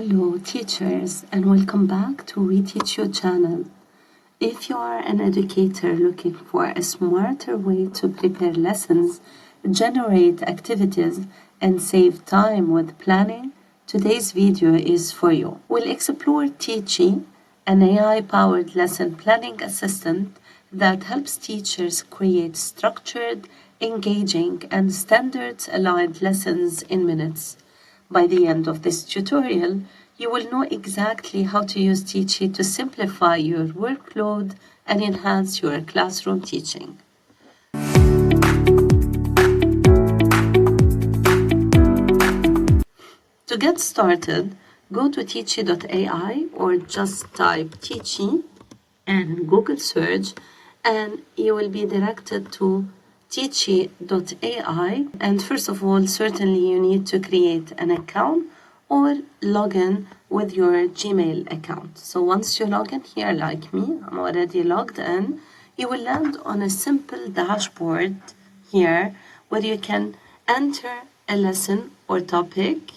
Hello teachers, and welcome back to WeTeach.U channel. If you are an educator looking for a smarter way to prepare lessons, generate activities, and save time with planning, today's video is for you. We'll explore Teachy, an AI-powered lesson planning assistant that helps teachers create structured, engaging, and standards-aligned lessons in minutes. By the end of this tutorial, you will know exactly how to use Teachy to simplify your workload and enhance your classroom teaching. To get started, go to Teachy.ai or just type Teachy and Google search, and you will be directed to Teachy.ai. And first of all, certainly you need to create an account or log in with your Gmail account. So once you log in here, like me, I'm already logged in, you will land on a simple dashboard here where you can enter a lesson or topic.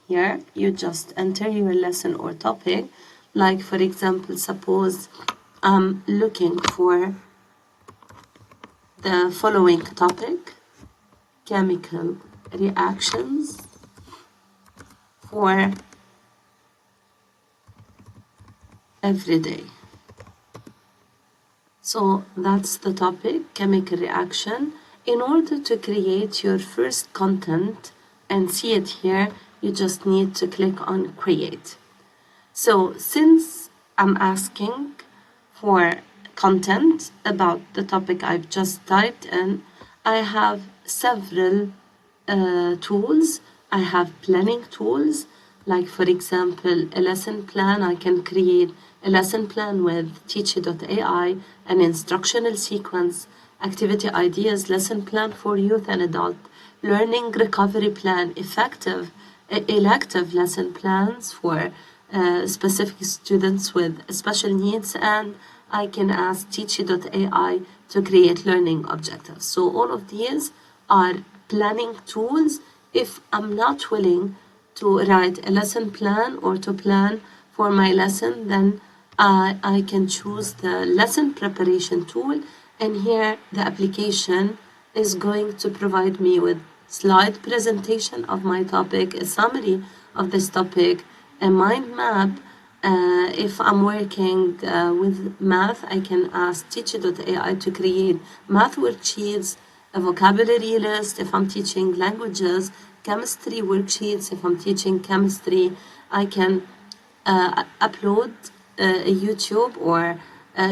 Here, you just enter your lesson or topic. Like, for example, suppose I'm looking for the following topic: chemical reactions for every day. So that's the topic, chemical reaction. In order to create your first content and see it here, you just need to click on create. So since I'm asking for content about the topic I've just typed in, I have several tools. I have planning tools, like for example, a lesson plan. I can create a lesson plan with Teachy.ai, an instructional sequence, activity ideas, lesson plan for youth and adult, learning recovery plan, elective lesson plans for specific students with special needs, and I can ask Teachy.ai to create learning objectives. So all of these are planning tools. If I'm not willing to write a lesson plan or to plan for my lesson, then I can choose the lesson preparation tool, and here the application is going to provide me with slide presentation of my topic, a summary of this topic, a mind map. If I'm working with math, I can ask Teachy.ai to create math worksheets, a vocabulary list. If I'm teaching languages, chemistry worksheets. If I'm teaching chemistry, I can upload a YouTube or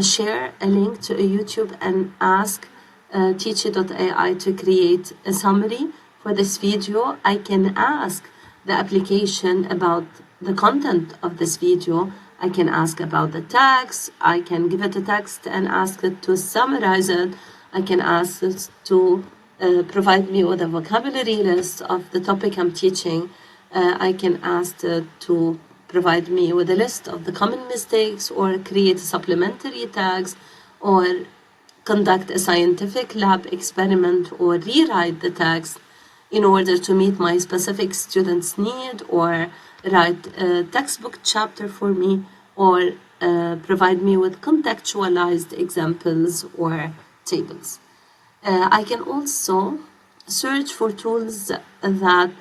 share a link to a YouTube and ask Teachy.ai to create a summary for this video. I can ask the application about the content of this video. I can ask about the text. I can give it a text and ask it to summarize it. I can ask it to provide me with a vocabulary list of the topic I'm teaching. I can ask it to provide me with a list of the common mistakes, or create supplementary tags, or conduct a scientific lab experiment, or rewrite the text in order to meet my specific student's need, or write a textbook chapter for me, or provide me with contextualized examples or tables. I can also search for tools that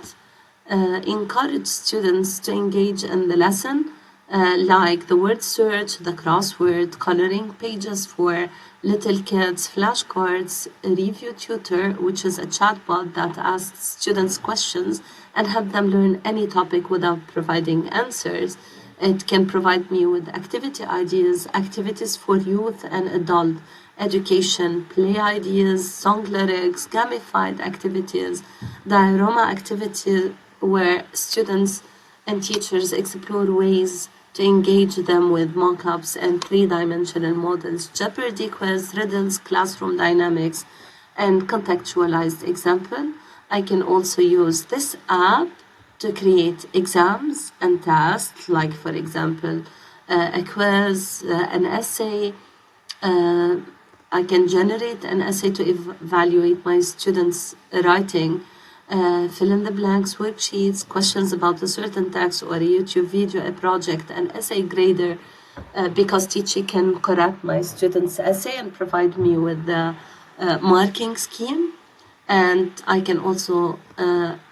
encourage students to engage in the lesson, like the word search, the crossword, coloring pages for little kids, flashcards, a review tutor, which is a chatbot that asks students questions and help them learn any topic without providing answers. It can provide me with activity ideas, activities for youth and adult education, play ideas, song lyrics, gamified activities, diorama activities where students and teachers explore ways to engage them with mock-ups and three-dimensional models, Jeopardy quiz, riddles, classroom dynamics, and contextualized example. I can also use this app to create exams and tasks, like for example, a quiz, an essay. I can generate an essay to evaluate my students' writing fill in the blanks, worksheets, questions about a certain text or a YouTube video, a project, an essay grader, because Teachy can correct my students' essay and provide me with the marking scheme. And I can also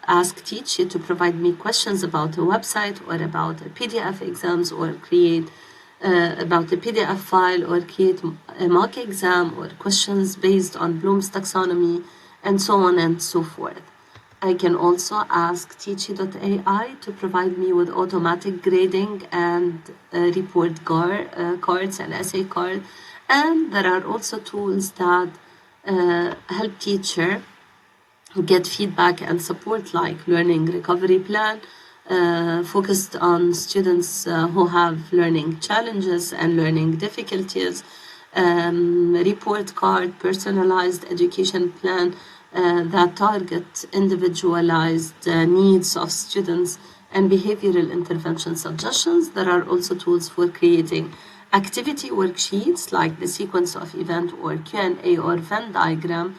ask Teachy to provide me questions about a website or about a PDF exams, or create about a PDF file, or create a mock exam, or questions based on Bloom's taxonomy, and so on and so forth. I can also ask Teachy.ai to provide me with automatic grading and report cards and essay cards. And there are also tools that help teacher get feedback and support, like learning recovery plan, focused on students who have learning challenges and learning difficulties, report card, personalized education plan that target individualized needs of students, and behavioral intervention suggestions. There are also tools for creating activity worksheets, like the sequence of event or Q&A or Venn diagram.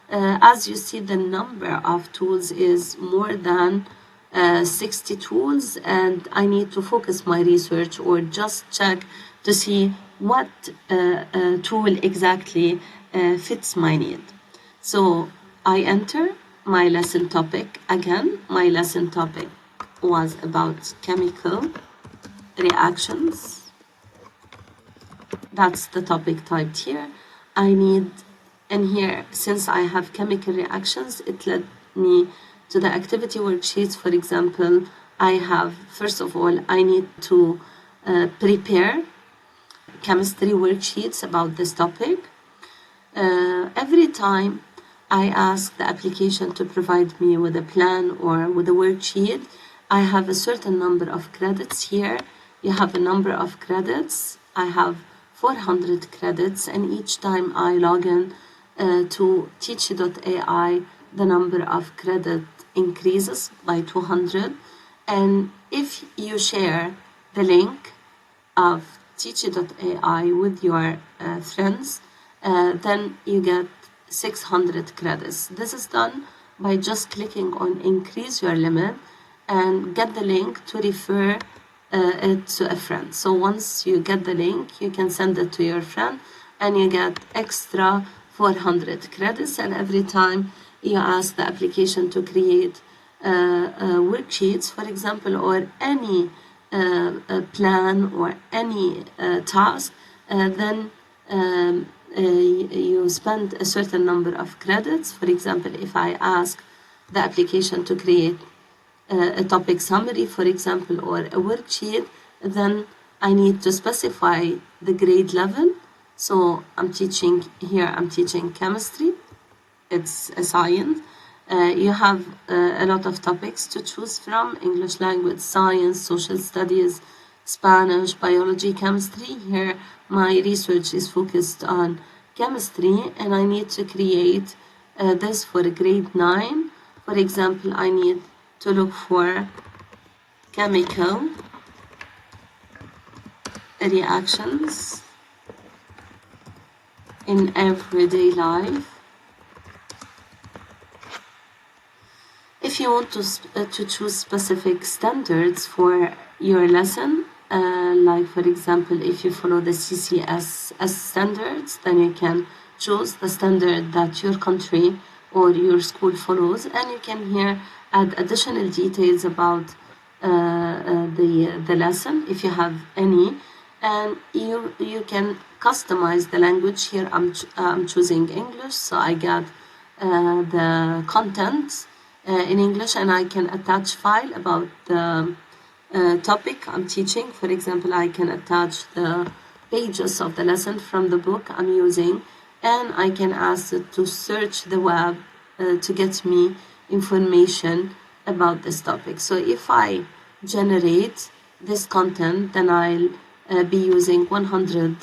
As you see, the number of tools is more than 60 tools, and I need to focus my research or just check to see what tool exactly fits my need. So I enter my lesson topic. Again, my lesson topic was about chemical reactions. That's the topic typed here. I need, and here, since I have chemical reactions, it led me to the activity worksheets. For example, I have, first of all, I need to prepare chemistry worksheets about this topic. Every time I ask the application to provide me with a plan or with a worksheet, I have a certain number of credits here. You have a number of credits. I have 400 credits, and each time I log in to Teachy.ai, the number of credit increases by 200. And if you share the link of Teachy.ai with your friends, then you get 600 credits. This is done by just clicking on increase your limit and get the link to refer it to a friend. So once you get the link, you can send it to your friend and you get extra 400 credits. And every time you ask the application to create worksheets, for example, or any plan or any task, then you spend a certain number of credits. For example, if I ask the application to create a topic summary, for example, or a worksheet, then I need to specify the grade level. So I'm teaching chemistry. It's a science. You have a lot of topics to choose from: English language, science, social studies, Spanish, biology, chemistry. Here my research is focused on chemistry, and I need to create this for grade 9. For example, I need to look for chemical reactions in everyday life. If you want to choose specific standards for your lesson, like for example, if you follow the CCSS standards, then you can choose the standard that your country or your school follows, and you can here add additional details about the lesson if you have any, and you can customize the language. Here I'm choosing English, so I got the content in English, and I can attach file about the topic I'm teaching. For example, I can attach the pages of the lesson from the book I'm using, and I can ask it to search the web to get me information about this topic. So if I generate this content, then I'll be using 100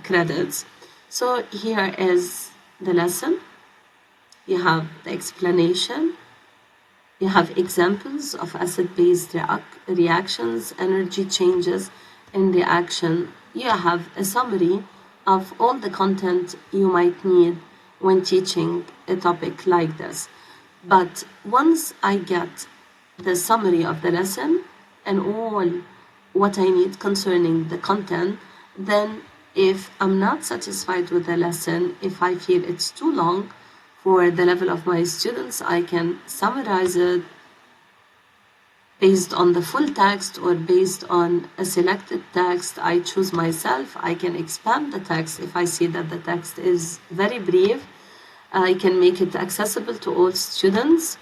credits. So here is the lesson. You have the explanation. You have examples of acid-base reactions, energy changes in reaction. You have a summary of all the content you might need when teaching a topic like this. But once I get the summary of the lesson and all what I need concerning the content, then if I'm not satisfied with the lesson, if I feel it's too long for the level of my students, I can summarize it based on the full text or based on a selected text I choose myself. I can expand the text if I see that the text is very brief. I can make it accessible to all students.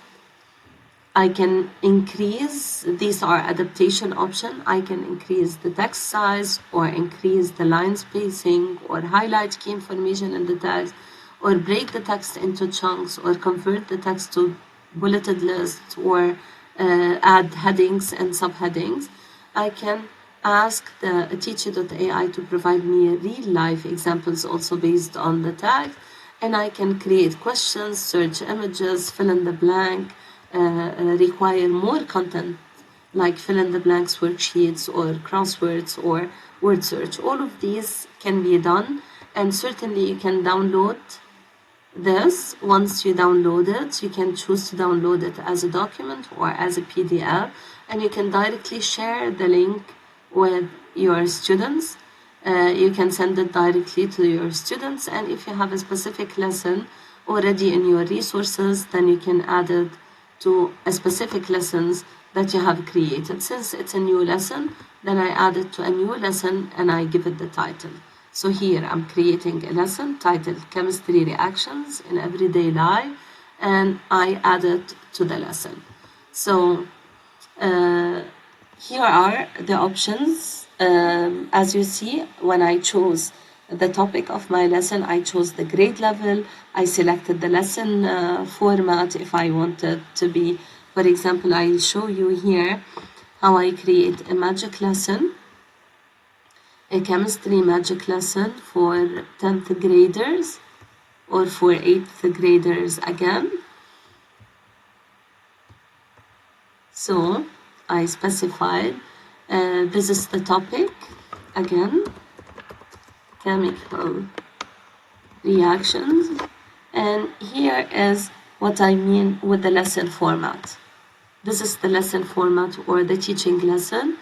I can increase, these are adaptation options. I can increase the text size or increase the line spacing or highlight key information in the text or break the text into chunks or convert the text to bulleted lists or add headings and subheadings. I can ask the Teachy AI to provide me real life examples also based on the tag, and I can create questions, search images, fill in the blank, require more content like fill in the blanks worksheets or crosswords or word search. All of these can be done, and certainly you can download this. Once you download it, you can choose to download it as a document or as a PDF, and you can directly share the link with your students. You can send it directly to your students, and if you have a specific lesson already in your resources, then you can add it to a specific lessons that you have created. Since it's a new lesson, then I add it to a new lesson and I give it the title. So here I'm creating a lesson titled Chemistry Reactions in Everyday Life, and I add it to the lesson. So here are the options. As you see, when I chose the topic of my lesson, I chose the grade level. I selected the lesson format if I wanted to be, for example, I'll show you here how I create a magic lesson, a chemistry magic lesson for 10th graders or for 8th graders again. So I specified this is the topic again, chemical reactions, and here is what I mean with the lesson format. This is the lesson format or the teaching lesson.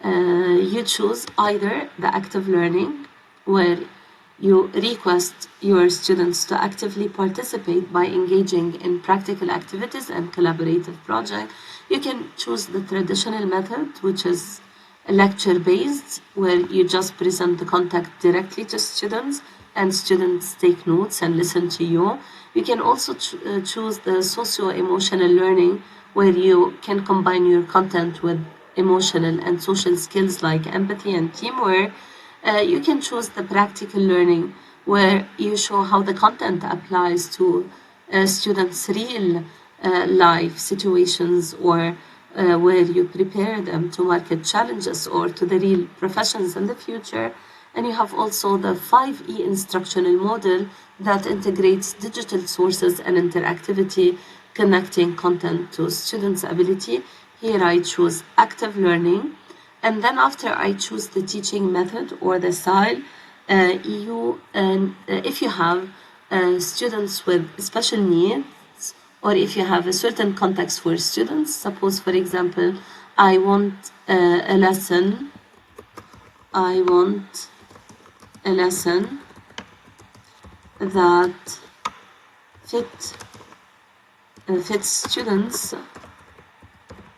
You choose either the active learning, where you request your students to actively participate by engaging in practical activities and collaborative projects. You can choose the traditional method, which is lecture-based, where you just present the content directly to students and students take notes and listen to you. You can also choose the socio-emotional learning, where you can combine your content with emotional and social skills like empathy and teamwork. You can choose the practical learning, where you show how the content applies to students' real life situations, or where you prepare them to market challenges or to the real professions in the future. And you have also the 5E instructional model that integrates digital sources and interactivity, connecting content to students' ability. Here I choose active learning, and then after I choose the teaching method or the style, if you have students with special needs, or if you have a certain context for students, suppose for example, I want a lesson that fits students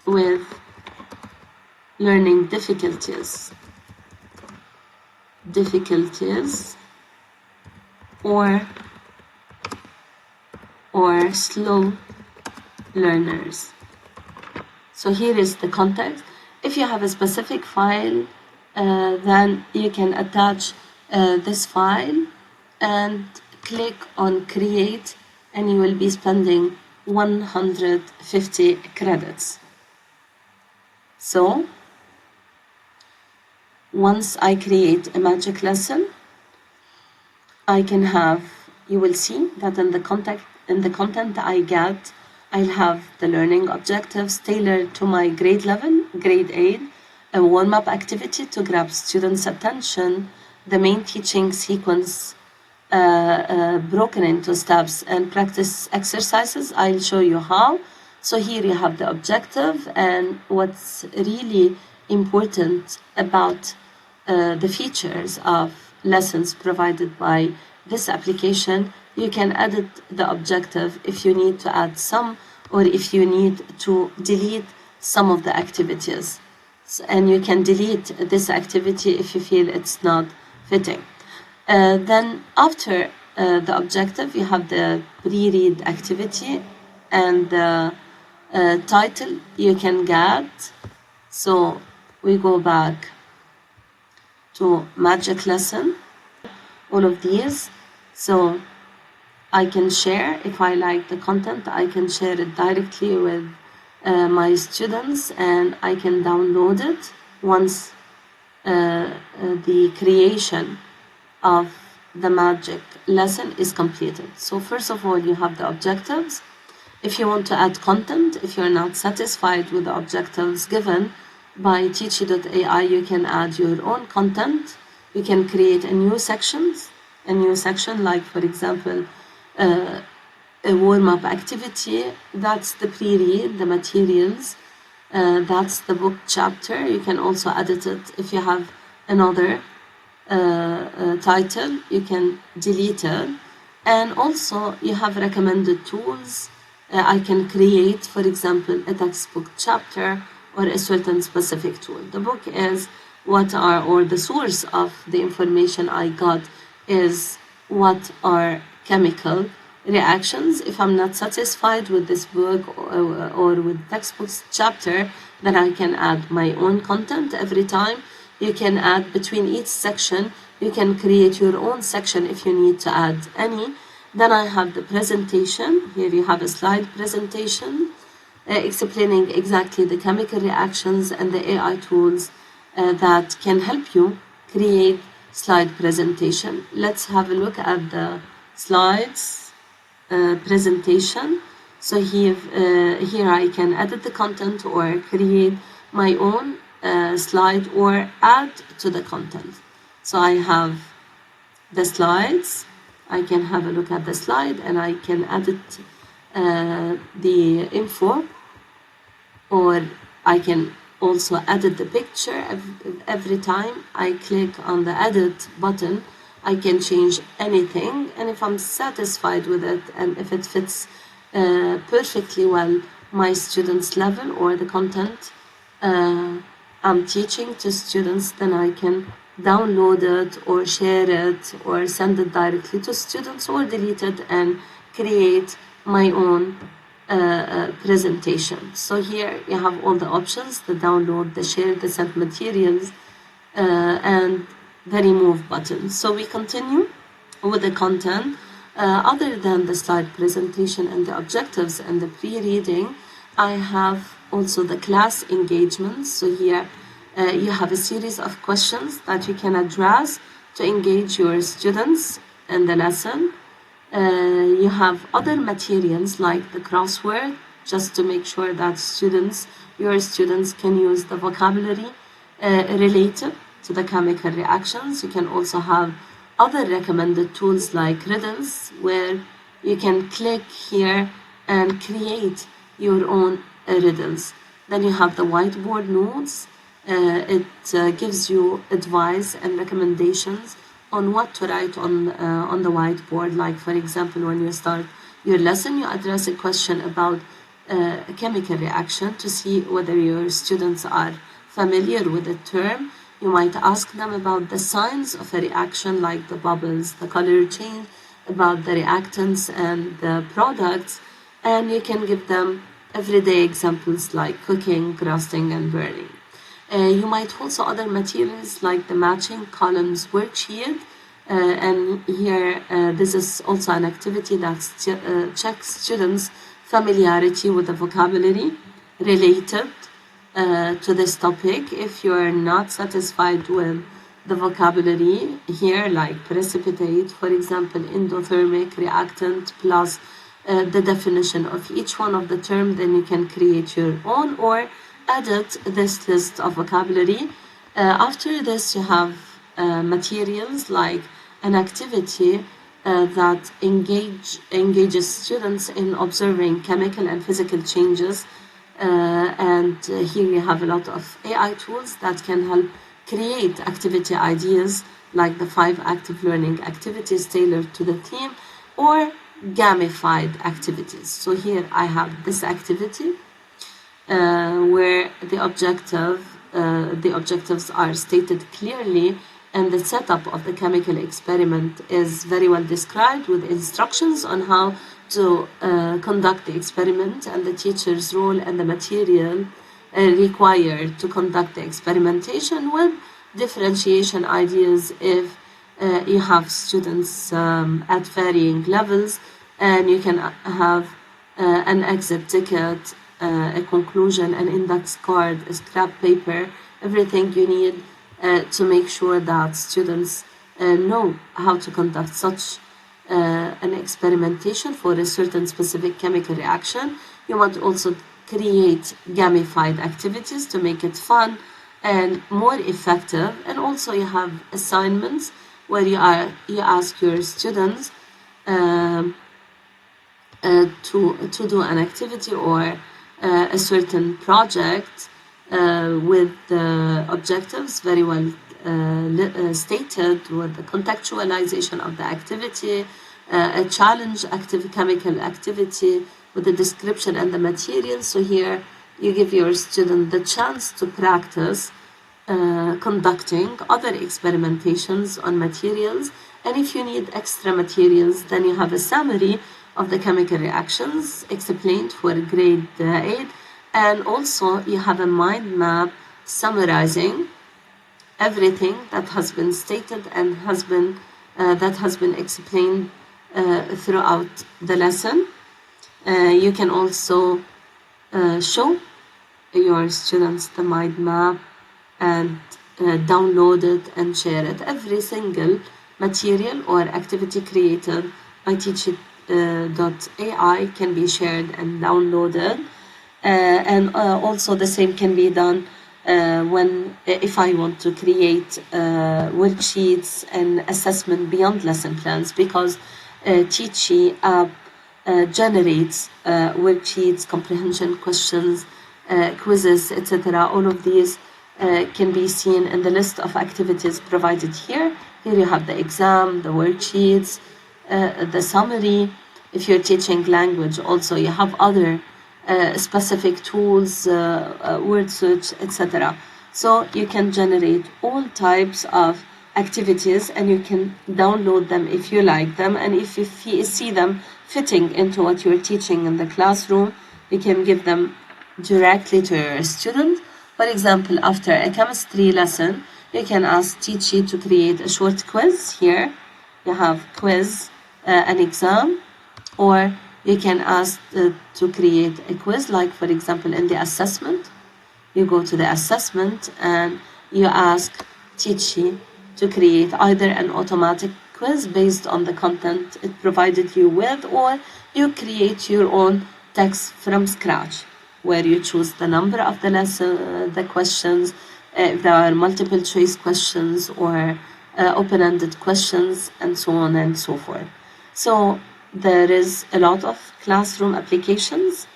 with learning difficulties or slow learners. So here is the context. If you have a specific file, then you can attach this file and click on create, and you will be spending 150 credits. So once I create a magic lesson, I can have, you will see that in the content I get, I'll have the learning objectives tailored to my grade level, grade 8, a warm-up activity to grab students' attention, the main teaching sequence broken into steps and practice exercises. I'll show you how. So here you have the objective, and what's really important about the features of lessons provided by this application, you can edit the objective if you need to add some, or if you need to delete some of the activities. And you can delete this activity if you feel it's not fitting. Then after the objective, you have the pre-read activity and the title you can get. So we go back to magic lesson, all of these. So I can share, if I like the content, I can share it directly with my students, and I can download it once the creation of the magic lesson is completed. So first of all, you have the objectives. If you want to add content, if you're not satisfied with the objectives given by Teachy.ai, you can add your own content. You can create a new section, like, for example, a warm-up activity. That's the pre-read, the materials. That's the book chapter. You can also edit it if you have another title. You can delete it. And also you have recommended tools. I can create, for example, a textbook chapter or a certain specific tool. The book is or the source of the information I got is what are chemical reactions. If I'm not satisfied with this book or with textbook's chapter, then I can add my own content every time. You can add between each section, you can create your own section if you need to add any. Then I have the presentation. Here you have a slide presentation explaining exactly the chemical reactions and the AI tools that can help you create slide presentation. Let's have a look at the slides presentation. So here I can edit the content or create my own slide or add to the content. So I have the slides. I can have a look at the slide and I can edit the info, or I can also edit the picture. Every time I click on the edit button, I can change anything, and if I'm satisfied with it and if it fits perfectly well my students' level or the content I'm teaching to students, then I can download it or share it or send it directly to students, or delete it and create my own presentation. So here you have all the options: the download, the share, the send materials, and the remove button. So we continue with the content. Other than the slide presentation and the objectives and the pre-reading, I have also the class engagements. So here you have a series of questions that you can address to engage your students in the lesson. You have other materials like the crossword, just to make sure that your students can use the vocabulary related to the chemical reactions. You can also have other recommended tools like riddles, where you can click here and create your own riddles. Then you have the whiteboard notes. It gives you advice and recommendations on what to write on the whiteboard. Like, for example, when you start your lesson, you address a question about a chemical reaction to see whether your students are familiar with the term. You might ask them about the signs of a reaction, like the bubbles, the color change, about the reactants and the products, and you can give them everyday examples like cooking, roasting, and burning. You might also other materials like the matching columns worksheet, and here this is also an activity that checks students' familiarity with the vocabulary related to this topic. If you are not satisfied with the vocabulary here, like precipitate, for example, endothermic, reactant, plus the definition of each one of the terms, then you can create your own or edit this list of vocabulary. After this, you have materials like an activity that engages students in observing chemical and physical changes. Here you have a lot of AI tools that can help create activity ideas like the 5 active learning activities tailored to the theme or gamified activities. So here I have this activity where the objectives are stated clearly, and the setup of the chemical experiment is very well described with instructions on how to conduct the experiment and the teacher's role and the material required to conduct the experimentation, with differentiation ideas if you have students at varying levels, and you can have an exit ticket, a conclusion, an index card, a scrap paper, everything you need to make sure that students know how to conduct such an experimentation for a certain specific chemical reaction. You want to also create gamified activities to make it fun and more effective. And also you have assignments where you ask your students to do an activity or a certain project with the objectives very well stated, with the contextualization of the activity, a challenge chemical activity with the description and the material. So here you give your student the chance to practice conducting other experimentations on materials. And if you need extra materials, then you have a summary of the chemical reactions explained for grade 8. And also you have a mind map summarizing everything that has been stated and that has been explained throughout the lesson. You can also show your students the mind map and download it and share it. Every single material or activity created by Teachy AI can be shared and downloaded. And also the same can be done if I want to create worksheets and assessment beyond lesson plans, because Teachy app generates worksheets, comprehension questions, quizzes, etc. All of these can be seen in the list of activities provided here. Here you have the exam, the worksheets, the summary. If you're teaching language, also you have other specific tools, word search, etc. So you can generate all types of activities and you can download them if you like them, and if you see them fitting into what you're teaching in the classroom, you can give them directly to your student. For example, after a chemistry lesson, you can ask Teachy to create a short quiz. Here you have quiz, an exam, or you can ask to create a quiz, like for example in the assessment. You go to the assessment and you ask Teachy to create either an automatic quiz based on the content it provided you with, or you create your own text from scratch, where you choose the number of the lesson, the questions, if there are multiple choice questions or open-ended questions, and so on and so forth. So there is a lot of classroom applications.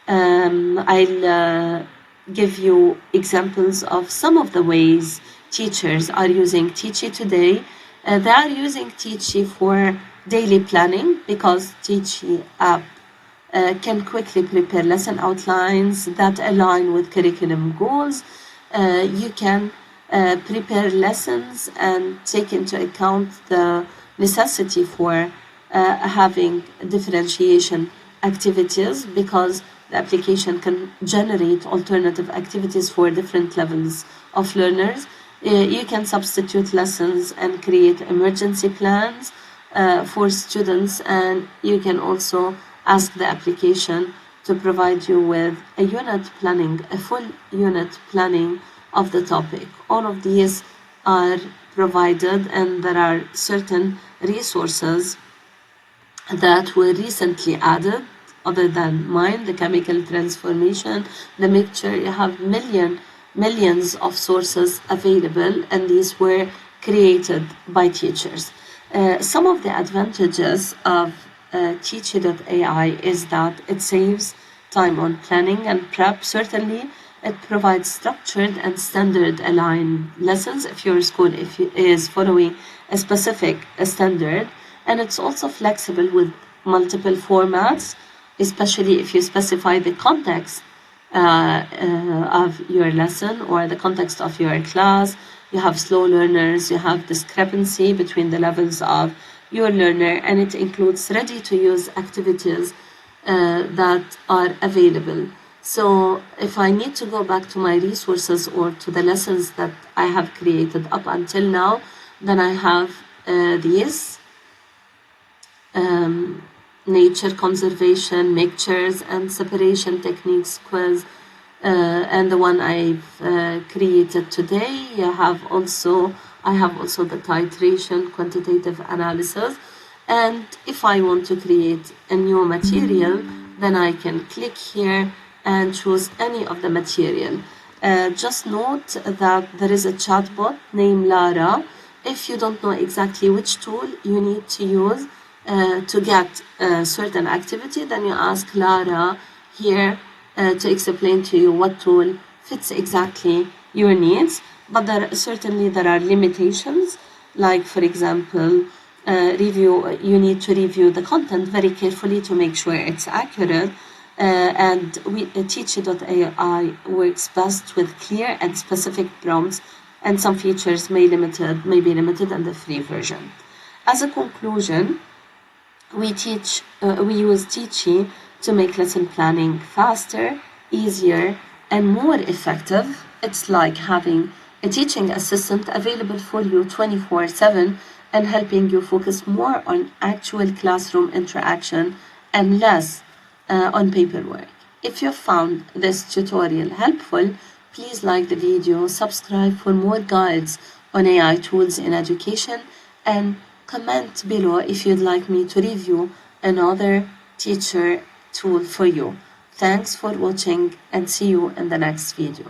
I'll give you examples of some of the ways teachers are using Teachy today. They are using Teachy for daily planning, because Teachy app can quickly prepare lesson outlines that align with curriculum goals. You can prepare lessons and take into account the necessity for having differentiation activities, because the application can generate alternative activities for different levels of learners. You can substitute lessons and create emergency plans for students, and you can also ask the application to provide you with a unit planning, a full unit planning of the topic. All of these are provided, and there are certain resources that were recently added other than mine, the chemical transformation, the mixture. You have millions of sources available, and these were created by teachers. Some of the advantages of Teachy.ai is that it saves time on planning and prep. Certainly, it provides structured and standard aligned lessons if your school is following a specific standard, and it's also flexible with multiple formats, especially if you specify the context of your lesson or the context of your class. You have slow learners, you have discrepancy between the levels of your learner, and it includes ready-to-use activities that are available. So if I need to go back to my resources or to the lessons that I have created up until now, then I have these. Nature conservation, mixtures and separation techniques quiz, and the one I've created today. I have also the titration quantitative analysis, and if I want to create a new material, then I can click here and choose any of the material. Just note that there is a chatbot named Lara. If you don't know exactly which tool you need to use to get a certain activity, then you ask Lara here to explain to you what tool fits exactly your needs. But there are limitations, like for example, you need to review the content very carefully to make sure it's accurate. And Teachy.ai works best with clear and specific prompts, and some features may be limited in the free version. As a conclusion, we use Teachy to make lesson planning faster, easier, and more effective. It's like having a teaching assistant available for you 24/7 and helping you focus more on actual classroom interaction and less on paperwork. If you found this tutorial helpful, please like the video, subscribe for more guides on AI tools in education, and comment below if you'd like me to review another teacher tool for you. Thanks for watching and see you in the next video.